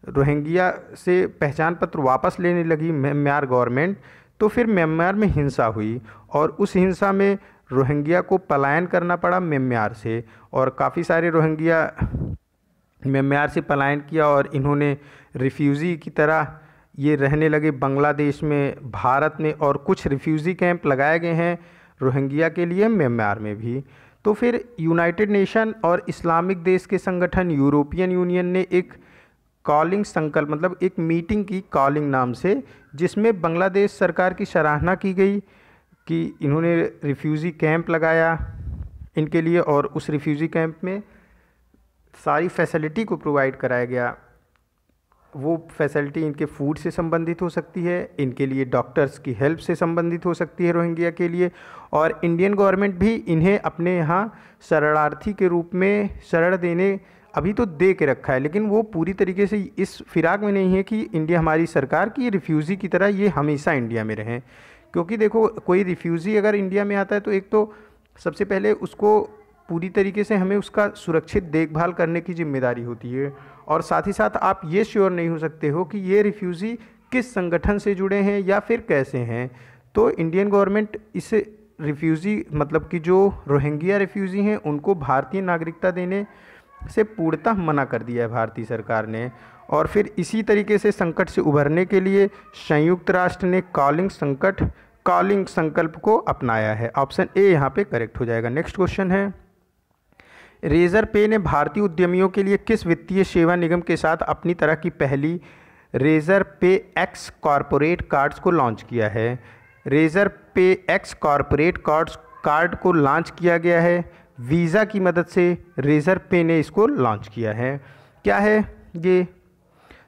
रोहिंग्या से पहचान पत्र वापस लेने लगी म्यांमार गवर्नमेंट, तो फिर म्यांमार में हिंसा हुई और उस हिंसा में रोहिंग्या को पलायन करना पड़ा म्यांमार से, और काफ़ी सारे रोहिंग्या म्यांमार से पलायन किया और इन्होंने रिफ्यूज़ी की तरह ये रहने लगे बांग्लादेश में, भारत में, और कुछ रिफ्यूज़ी कैंप लगाए गए हैं रोहिंग्या के लिए म्यांमार में भी। तो फिर यूनाइटेड नेशन और इस्लामिक देश के संगठन यूरोपियन यूनियन ने एक कॉलिंग संकल्प मतलब एक मीटिंग की कॉलिंग नाम से, जिसमें बांग्लादेश सरकार की सराहना की गई कि इन्होंने रिफ्यूज़ी कैंप लगाया इनके लिए, और उस रिफ्यूज़ी कैंप में सारी फैसिलिटी को प्रोवाइड कराया गया। वो फैसिलिटी इनके फूड से संबंधित हो सकती है, इनके लिए डॉक्टर्स की हेल्प से संबंधित हो सकती है रोहिंग्या के लिए, और इंडियन गवर्नमेंट भी इन्हें अपने यहाँ शरणार्थी के रूप में शरण देने अभी तो दे के रखा है, लेकिन वो पूरी तरीके से इस फिराक में नहीं है कि इंडिया हमारी सरकार की रिफ्यूज़ी की तरह ये हमेशा इंडिया में रहें। क्योंकि देखो, कोई रिफ्यूज़ी अगर इंडिया में आता है तो एक तो सबसे पहले उसको पूरी तरीके से हमें उसका सुरक्षित देखभाल करने की जिम्मेदारी होती है, और साथ ही साथ आप ये श्योर नहीं हो सकते हो कि ये रिफ्यूज़ी किस संगठन से जुड़े हैं या फिर कैसे हैं। तो इंडियन गवर्नमेंट इस रिफ्यूज़ी मतलब कि जो रोहिंग्या रिफ्यूज़ी हैं उनको भारतीय नागरिकता देने से पूर्णतः मना कर दिया है भारतीय सरकार ने। और फिर इसी तरीके से संकट से उभरने के लिए संयुक्त राष्ट्र ने कॉलिंग संकल्प को अपनाया है। ऑप्शन ए यहाँ पे करेक्ट हो जाएगा। नेक्स्ट क्वेश्चन है, रेजर पे ने भारतीय उद्यमियों के लिए किस वित्तीय सेवा निगम के साथ अपनी तरह की पहली रेजर पे एक्स कॉरपोरेट कार्ड्स को लॉन्च किया है? रेजर पे एक्स कॉरपोरेट कार्ड को लॉन्च किया गया है वीज़ा की मदद से। रेजर पे ने इसको लॉन्च किया है। क्या है ये?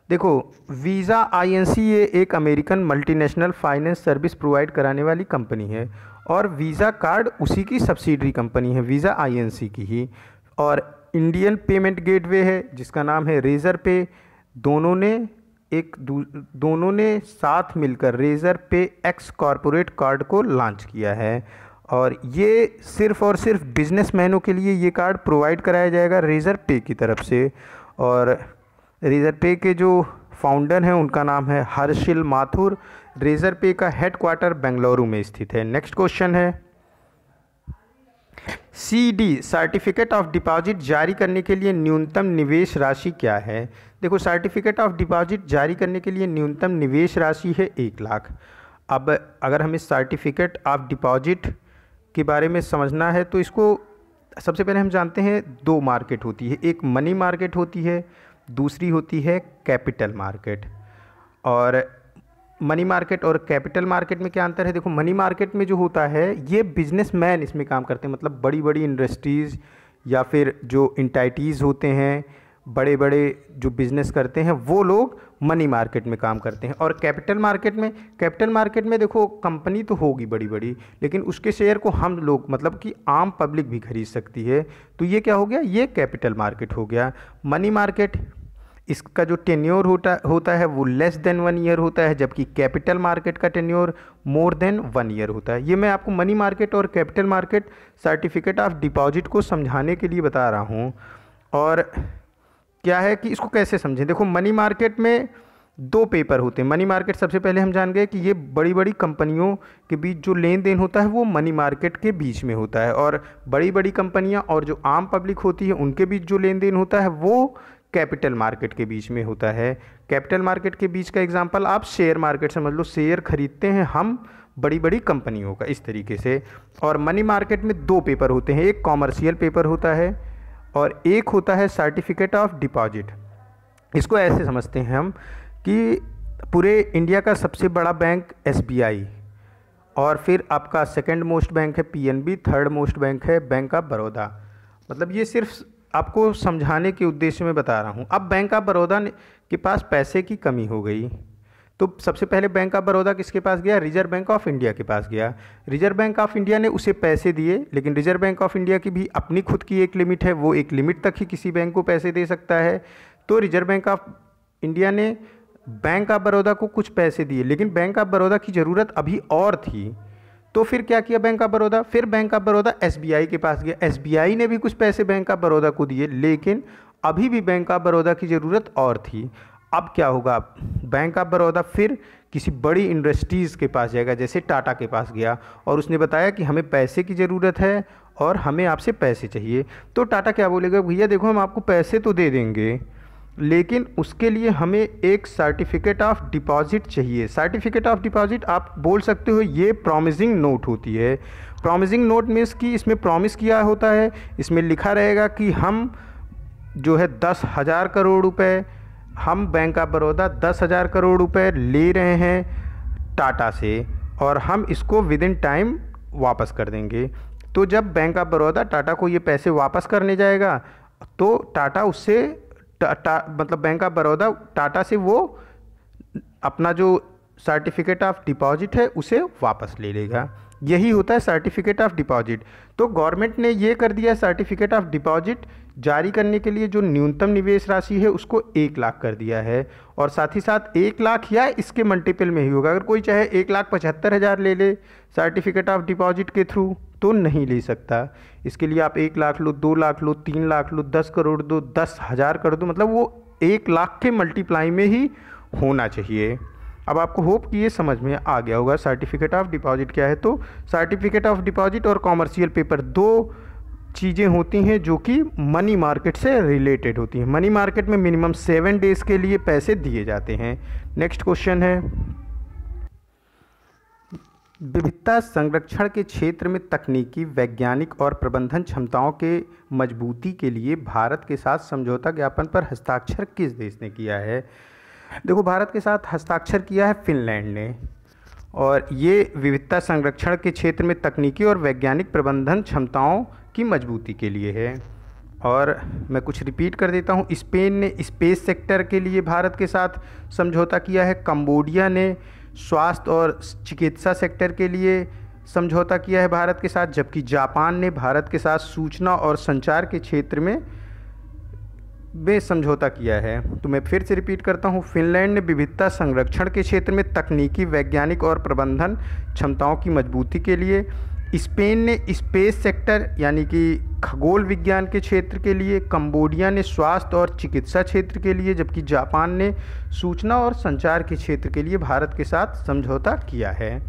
देखो, वीज़ा आईएनसी ये एक American multinational finance service provide कराने वाली कंपनी है, और वीज़ा कार्ड उसी की सब्सिडरी कंपनी है, वीज़ा आईएनसी की ही। और इंडियन पेमेंट गेटवे है जिसका नाम है रेजर पे। दोनों ने साथ मिलकर रेजर पे एक्स कॉरपोरेट कार्ड को लॉन्च किया है, और ये सिर्फ़ और सिर्फ बिजनेसमैनों के लिए ये कार्ड प्रोवाइड कराया जाएगा रेजर पे की तरफ से। और रेजर पे के जो फाउंडर हैं उनका नाम है हर्षिल माथुर। रेजर पे का हेडक्वार्टर बेंगलुरु में स्थित है। नेक्स्ट क्वेश्चन है, CD सर्टिफिकेट ऑफ डिपॉजिट जारी करने के लिए न्यूनतम निवेश राशि क्या है? देखो, सर्टिफिकेट ऑफ डिपॉजिट जारी करने के लिए न्यूनतम निवेश राशि है 1 लाख। अब अगर हमें सर्टिफिकेट ऑफ डिपॉजिट के बारे में समझना है तो इसको सबसे पहले हम जानते हैं 2 मार्केट होती है, एक मनी मार्केट होती है, दूसरी होती है कैपिटल मार्केट। और मनी मार्केट और कैपिटल मार्केट में क्या अंतर है? देखो, मनी मार्केट में जो होता है ये बिजनेसमैन इसमें काम करते हैं, मतलब बड़ी बड़ी इंडस्ट्रीज़ या फिर जो इंटाइटीज़ होते हैं, बड़े बड़े जो बिज़नेस करते हैं वो लोग मनी मार्केट में काम करते हैं। और कैपिटल मार्केट में देखो, कंपनी तो होगी बड़ी बड़ी, लेकिन उसके शेयर को हम लोग मतलब कि आम पब्लिक भी खरीद सकती है। तो ये क्या हो गया? ये कैपिटल मार्केट हो गया। मनी मार्केट, इसका जो टेन्योर होता है वो लेस देन 1 ईयर होता है, जबकि कैपिटल मार्केट का टेन्योर मोर देन 1 ईयर होता है। ये मैं आपको मनी मार्केट और capital market certificate of deposit को समझाने के लिए बता रहा हूँ। और क्या है कि इसको कैसे समझें? देखो, मनी मार्केट में 2 पेपर होते हैं। मनी मार्केट सबसे पहले हम जान गए कि ये बड़ी बड़ी कंपनियों के बीच जो लेन देन होता है वो मनी मार्केट के बीच में होता है, और बड़ी बड़ी कंपनियां और जो आम पब्लिक होती है उनके बीच जो लेन देन होता है वो कैपिटल मार्केट के बीच में होता है। कैपिटल मार्केट के बीच का एग्जांपल आप शेयर मार्केट समझ लो, शेयर खरीदते हैं हम बड़ी बड़ी कंपनियों का, इस तरीके से। और मनी मार्केट में 2 पेपर होते हैं, एक कॉमर्शियल पेपर होता है और एक होता है सर्टिफिकेट ऑफ डिपॉजिट। इसको ऐसे समझते हैं हम कि पूरे इंडिया का सबसे बड़ा बैंक SBI, और फिर आपका सेकंड मोस्ट बैंक है PNB, थर्ड मोस्ट बैंक है बैंक ऑफ बड़ौदा। मतलब ये सिर्फ आपको समझाने के उद्देश्य में बता रहा हूँ। अब बैंक ऑफ बड़ौदा के पास पैसे की कमी हो गई, तो सबसे पहले बैंक ऑफ बड़ौदा किसके पास गया? रिजर्व बैंक ऑफ इंडिया के पास गया। रिजर्व बैंक ऑफ इंडिया ने उसे पैसे दिए, लेकिन रिजर्व बैंक ऑफ इंडिया की भी अपनी खुद की एक लिमिट है, वो एक लिमिट तक ही किसी बैंक को पैसे दे सकता है। तो रिजर्व बैंक ऑफ इंडिया ने बैंक ऑफ बड़ौदा को कुछ पैसे दिए, लेकिन बैंक ऑफ बड़ौदा की ज़रूरत अभी और थी। तो फिर क्या किया बैंक ऑफ बड़ौदा? फिर बैंक ऑफ बड़ौदा SBI के पास गया। SBI ने भी कुछ पैसे बैंक ऑफ बड़ौदा को दिए, लेकिन अभी भी बैंक ऑफ बड़ौदा की ज़रूरत और थी। अब क्या होगा? बैंक ऑफ बड़ौदा फिर किसी बड़ी इंडस्ट्रीज़ के पास जाएगा, जैसे टाटा के पास गया और उसने बताया कि हमें पैसे की ज़रूरत है और हमें आपसे पैसे चाहिए, तो टाटा क्या बोलेगा, भैया देखो हम आपको पैसे तो दे देंगे लेकिन उसके लिए हमें एक सर्टिफिकेट ऑफ डिपॉजिट चाहिए। सर्टिफिकेट ऑफ डिपॉजिट आप बोल सकते हो ये प्रॉमिसिंग नोट होती है। प्रॉमिसिंग नोट मीन्स कि इसमें प्रॉमिस किया होता है, इसमें लिखा रहेगा कि हम जो है 10,000 करोड़ रुपए, हम बैंक ऑफ बड़ौदा 10,000 करोड़ रुपए ले रहे हैं टाटा से और हम इसको विद इन टाइम वापस कर देंगे। तो जब बैंक ऑफ बड़ौदा टाटा को ये पैसे वापस करने जाएगा तो टाटा उससे मतलब बैंक ऑफ बड़ौदा टाटा से वो अपना जो सर्टिफिकेट ऑफ डिपॉजिट है उसे वापस ले लेगा। यही होता है सर्टिफिकेट ऑफ डिपॉजिट। तो गवर्नमेंट ने ये कर दिया, सर्टिफिकेट ऑफ डिपॉजिट जारी करने के लिए जो न्यूनतम निवेश राशि है उसको 1 लाख कर दिया है और साथ ही साथ 1 लाख या इसके मल्टीपल में ही होगा। अगर कोई चाहे 1,75,000 ले ले सर्टिफिकेट ऑफ डिपॉजिट के थ्रू तो नहीं ले सकता। इसके लिए आप 1 लाख लो, 2 लाख लो, 3 लाख लो, 10 करोड़ दो, 10,000 कर दो, मतलब वो 1 लाख के मल्टीप्लाई में ही होना चाहिए। अब आपको होप कि ये समझ में आ गया होगा सर्टिफिकेट ऑफ डिपॉजिट क्या है। तो सर्टिफिकेट ऑफ डिपॉजिट और कॉमर्शियल पेपर 2 चीज़ें होती हैं जो कि मनी मार्केट से रिलेटेड होती हैं। मनी मार्केट में मिनिमम 7 डेज़ के लिए पैसे दिए जाते हैं। नेक्स्ट क्वेश्चन है, विविधता संरक्षण के क्षेत्र में तकनीकी, वैज्ञानिक और प्रबंधन क्षमताओं के मजबूती के लिए भारत के साथ समझौता ज्ञापन पर हस्ताक्षर किस देश ने किया है? देखो, भारत के साथ हस्ताक्षर किया है फिनलैंड ने और ये विविधता संरक्षण के क्षेत्र में तकनीकी और वैज्ञानिक प्रबंधन क्षमताओं की मजबूती के लिए है। और मैं कुछ रिपीट कर देता हूँ, स्पेन ने स्पेस सेक्टर के लिए भारत के साथ समझौता किया है, कंबोडिया ने स्वास्थ्य और चिकित्सा सेक्टर के लिए समझौता किया है भारत के साथ, जबकि जापान ने भारत के साथ सूचना और संचार के क्षेत्र में समझौता किया है। तो मैं फिर से रिपीट करता हूँ, फिनलैंड ने विविधता संरक्षण के क्षेत्र में तकनीकी, वैज्ञानिक और प्रबंधन क्षमताओं की मजबूती के लिए, स्पेन ने स्पेस सेक्टर यानी कि खगोल विज्ञान के क्षेत्र के लिए, कंबोडिया ने स्वास्थ्य और चिकित्सा क्षेत्र के लिए, जबकि जापान ने सूचना और संचार के क्षेत्र के लिए भारत के साथ समझौता किया है।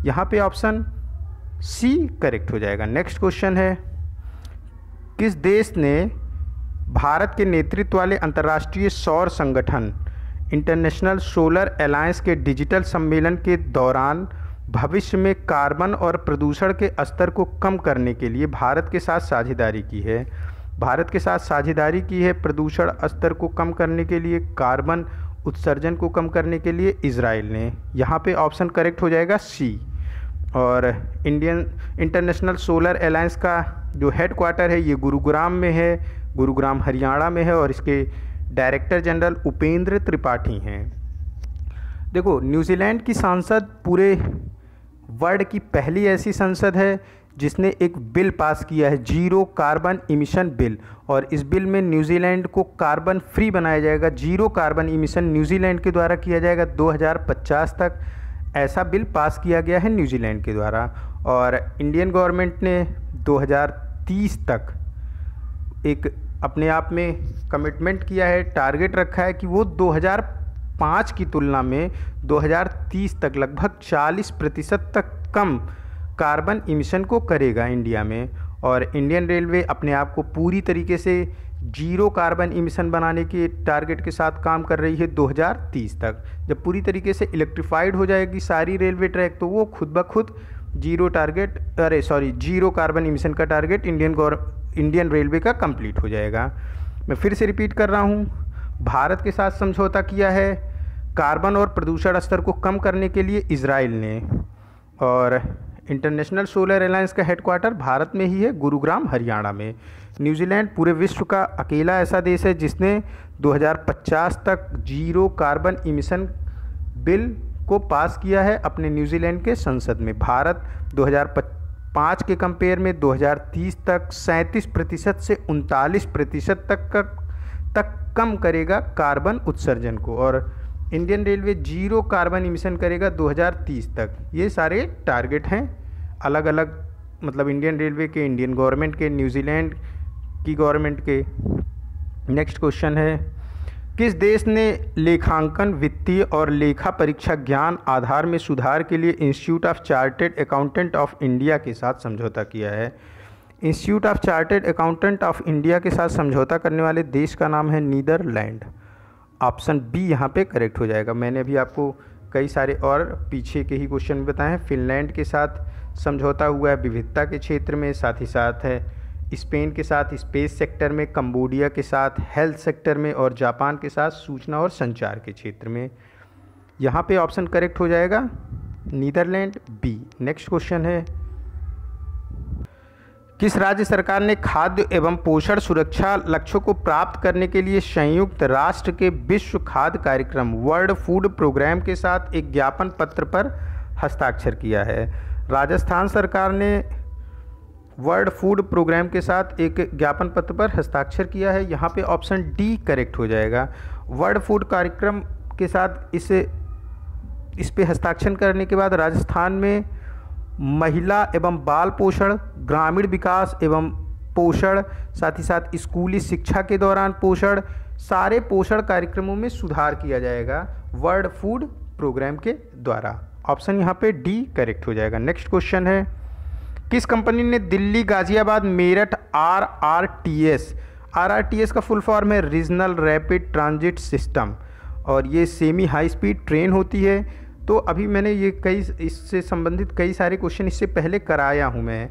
यहाँ पे ऑप्शन सी करेक्ट हो जाएगा। नेक्स्ट क्वेश्चन है, किस देश ने भारत के नेतृत्व वाले अंतर्राष्ट्रीय सौर संगठन इंटरनेशनल सोलर अलायंस के डिजिटल सम्मेलन के दौरान भविष्य में कार्बन और प्रदूषण के स्तर को कम करने के लिए भारत के साथ साझेदारी की है? भारत के साथ साझेदारी की है प्रदूषण स्तर को कम करने के लिए, कार्बन उत्सर्जन को कम करने के लिए इजराइल ने। यहाँ पे ऑप्शन करेक्ट हो जाएगा सी। और इंडियन इंटरनेशनल सोलर अलायंस का जो हेड क्वार्टर है ये गुरुग्राम में है, गुरुग्राम हरियाणा में है और इसके डायरेक्टर जनरल उपेंद्र त्रिपाठी हैं। देखो, न्यूजीलैंड की संसद पूरे वर्ल्ड की पहली ऐसी संसद है जिसने एक बिल पास किया है, जीरो कार्बन इमिशन बिल, और इस बिल में न्यूजीलैंड को कार्बन फ्री बनाया जाएगा। जीरो कार्बन इमिशन न्यूजीलैंड के द्वारा किया जाएगा 2050 तक। ऐसा बिल पास किया गया है न्यूजीलैंड के द्वारा। और इंडियन गवर्नमेंट ने 2030 तक एक अपने आप में कमिटमेंट किया है, टारगेट रखा है कि वो 2005 की तुलना में 2030 तक लगभग 40% तक कम कार्बन इमिशन को करेगा इंडिया में। और इंडियन रेलवे अपने आप को पूरी तरीके से जीरो कार्बन इमिशन बनाने के टारगेट के साथ काम कर रही है 2030 तक। जब पूरी तरीके से इलेक्ट्रीफाइड हो जाएगी सारी रेलवे ट्रैक तो वो खुद ब खुद जीरो कार्बन इमिशन का टारगेट इंडियन रेलवे का कंप्लीट हो जाएगा। मैं फिर से रिपीट कर रहा हूँ, भारत के साथ समझौता किया है कार्बन और प्रदूषण स्तर को कम करने के लिए इजराइल ने। और इंटरनेशनल सोलर अलायंस का हेडक्वार्टर भारत में ही है, गुरुग्राम हरियाणा में। न्यूजीलैंड पूरे विश्व का अकेला ऐसा देश है जिसने 2050 तक जीरो कार्बन इमिशन बिल को पास किया है अपने न्यूजीलैंड के संसद में। भारत 2005 के कंपेयर में 2030 तक 37% से 39% तक कम करेगा कार्बन उत्सर्जन को, और Indian railway zero carbon emission करेगा 2030 तक। ये सारे टारगेट हैं अलग अलग, मतलब इंडियन रेलवे के, इंडियन गवर्नमेंट के, न्यूजीलैंड की गवर्नमेंट के। नेक्स्ट क्वेश्चन है, किस देश ने लेखांकन, वित्तीय और लेखा परीक्षा ज्ञान आधार में सुधार के लिए institute of chartered accountant of India के साथ समझौता किया है? Institute of chartered accountant of India के साथ समझौता करने वाले देश का नाम है नीदरलैंड। ऑप्शन बी यहाँ पे करेक्ट हो जाएगा। मैंने अभी आपको कई सारे और पीछे के ही क्वेश्चन बताए हैं। फिनलैंड के साथ समझौता हुआ है विविधता के क्षेत्र में, साथ ही साथ है स्पेन के साथ स्पेस सेक्टर में, कंबोडिया के साथ हेल्थ सेक्टर में और जापान के साथ सूचना और संचार के क्षेत्र में। यहाँ पे ऑप्शन करेक्ट हो जाएगा नीदरलैंड बी। नेक्स्ट क्वेश्चन है, किस राज्य सरकार ने खाद्य एवं पोषण सुरक्षा लक्ष्यों को प्राप्त करने के लिए संयुक्त राष्ट्र के विश्व खाद्य कार्यक्रम वर्ल्ड फूड प्रोग्राम के साथ एक ज्ञापन पत्र पर हस्ताक्षर किया है? राजस्थान सरकार ने वर्ल्ड फूड प्रोग्राम के साथ एक ज्ञापन पत्र पर हस्ताक्षर किया है। यहाँ पे ऑप्शन डी करेक्ट हो जाएगा। वर्ल्ड फूड कार्यक्रम के साथ इस पे हस्ताक्षर करने के बाद राजस्थान में महिला एवं बाल पोषण, ग्रामीण विकास एवं पोषण, साथ ही साथ स्कूली शिक्षा के दौरान पोषण, सारे पोषण कार्यक्रमों में सुधार किया जाएगा वर्ल्ड फूड प्रोग्राम के द्वारा। ऑप्शन यहाँ पे डी करेक्ट हो जाएगा। नेक्स्ट क्वेश्चन है, किस कंपनी ने दिल्ली गाजियाबाद मेरठ आरआरटीएस का फुल फॉर्म है रीजनल रैपिड ट्रांजिट सिस्टम, और ये सेमी हाई स्पीड ट्रेन होती है। तो अभी मैंने ये इससे संबंधित कई सारे क्वेश्चन इससे पहले कराया हूँ मैं।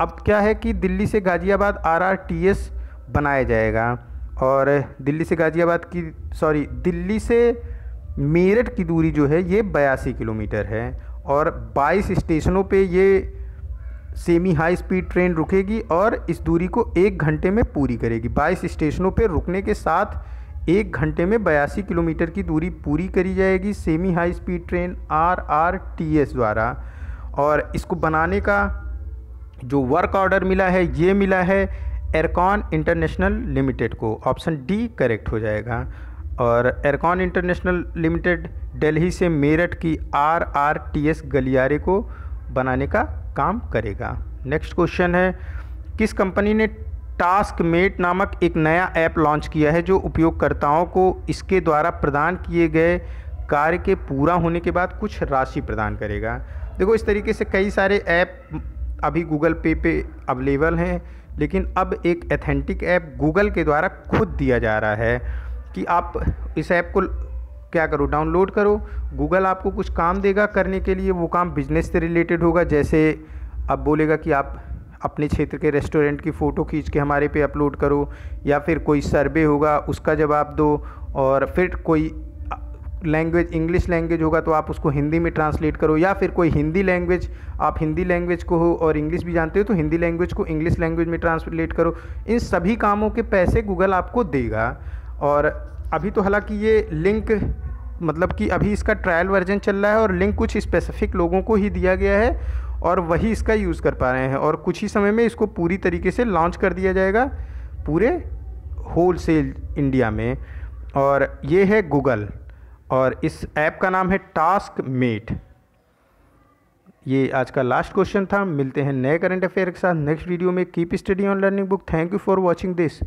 अब क्या है कि दिल्ली से गाजियाबाद आरआरटीएस बनाया जाएगा, और दिल्ली से मेरठ की दूरी जो है ये 82 किलोमीटर है, और 22 स्टेशनों पे ये सेमी हाई स्पीड ट्रेन रुकेगी और इस दूरी को 1 घंटे में पूरी करेगी। 22 स्टेशनों पे रुकने के साथ 1 घंटे में 82 किलोमीटर की दूरी पूरी करी जाएगी semi high speed train RRTS द्वारा। और इसको बनाने का जो वर्क ऑर्डर मिला है ये मिला है एरकॉन इंटरनेशनल लिमिटेड को। ऑप्शन डी करेक्ट हो जाएगा। और एरकॉन इंटरनेशनल लिमिटेड दिल्ली से मेरठ की आरआरटीएस गलियारे को बनाने का काम करेगा। नेक्स्ट क्वेश्चन है, किस कंपनी ने टास्कमेट नामक एक नया ऐप लॉन्च किया है जो उपयोगकर्ताओं को इसके द्वारा प्रदान किए गए कार्य के पूरा होने के बाद कुछ राशि प्रदान करेगा? देखो, इस तरीके से कई सारे ऐप अभी गूगल पे अवेलेबल हैं, लेकिन अब एक एथेंटिक ऐप गूगल के द्वारा खुद दिया जा रहा है कि आप इस ऐप को क्या करो, डाउनलोड करो। गूगल आपको कुछ काम देगा करने के लिए, वो काम बिजनेस से रिलेटेड होगा। जैसे अब बोलेगा कि आप अपने क्षेत्र के रेस्टोरेंट की फ़ोटो खींच के हमारे पे अपलोड करो, या फिर कोई सर्वे होगा उसका जवाब दो, और फिर कोई लैंग्वेज इंग्लिश लैंग्वेज होगा तो आप उसको हिंदी में ट्रांसलेट करो, या फिर कोई हिंदी लैंग्वेज, आप हिंदी लैंग्वेज को हो और इंग्लिश भी जानते हो तो हिंदी लैंग्वेज को इंग्लिश लैंग्वेज में ट्रांसलेट करो। इन सभी कामों के पैसे गूगल आपको देगा। और अभी तो हालांकि ये लिंक मतलब कि अभी इसका ट्रायल वर्जन चल रहा है और लिंक कुछ स्पेसिफिक लोगों को ही दिया गया है और वही इसका यूज़ कर पा रहे हैं, और कुछ ही समय में इसको पूरी तरीके से लॉन्च कर दिया जाएगा पूरे होलसेल इंडिया में। और ये है गूगल, और इस ऐप का नाम है टास्कमेट। ये आज का लास्ट क्वेश्चन था। मिलते हैं नए करंट अफेयर के साथ नेक्स्ट वीडियो में। Keep study on learning book. Thank you for watching this.